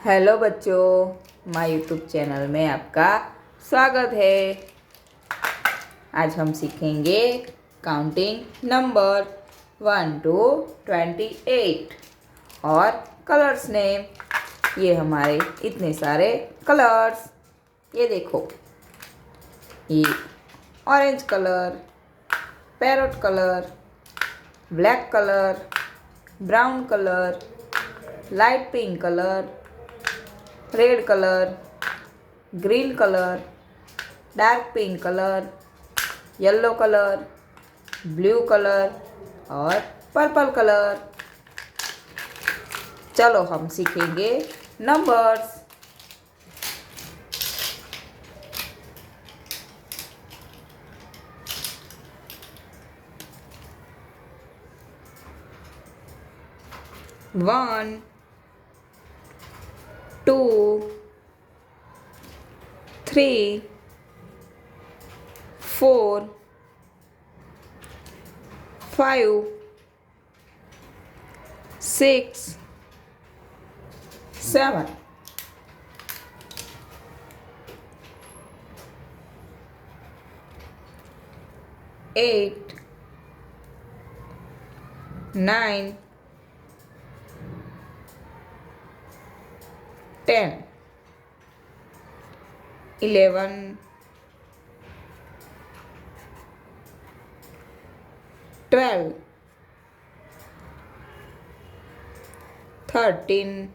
Hello बच्चों, my YouTube channel में आपका स्वागत है। आज हम सीखेंगे काउंटिंग नंबर 1 to 28 और कलर्स नेम। ये हमारे इतने सारे कलर्स, ये देखो, ये orange colour, parrot colour, black colour, brown colour, light pink colour, red colour, green colour, dark pink colour, yellow colour, blue colour और पर्पल कलर। चलो हम सीखेंगे नंबर्स। वन, 2, 3, 4, 5, 6, 7, 8, 9, 10, 11, 12, 13,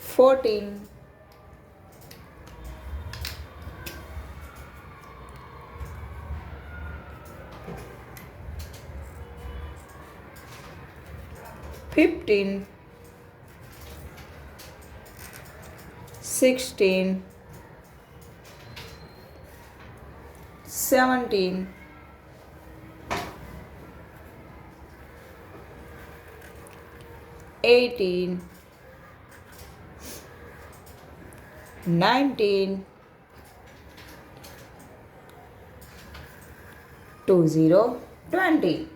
14, 15, 16, 17, 18, 19, 20,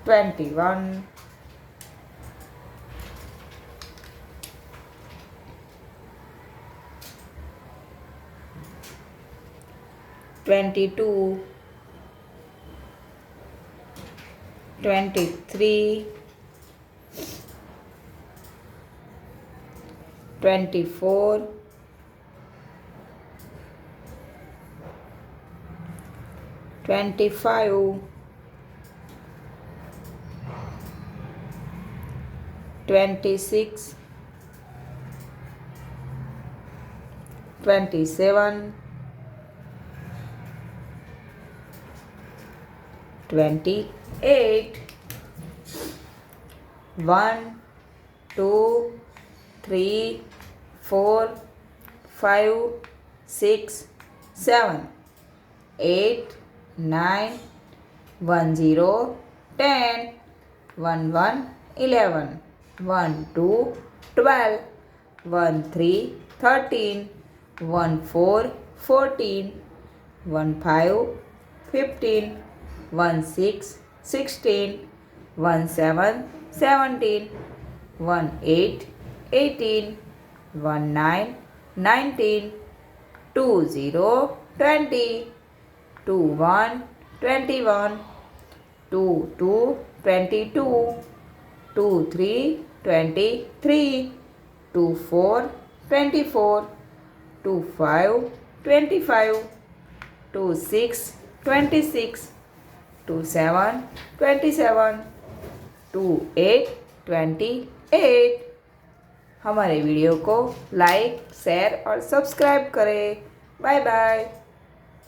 21, 22, 23, 24, 25, 26, 27, 28, 1, 2, 3, 4, 5, 6, 7, 8, 9, 10, 10, 11, 11, 12, 12, 13, 13, 14, 14, 15, 15, 16, 16, 17, 17, 18, 18, 19, 19, 20, 20, 21, 21, 22, 22, 23, 23, 24, 24, 25, 25, 26, 26, 27, 27, 28, 28। हमारे वीडियो को लाइक, शेयर और सब्सक्राइब करें। Bye bye.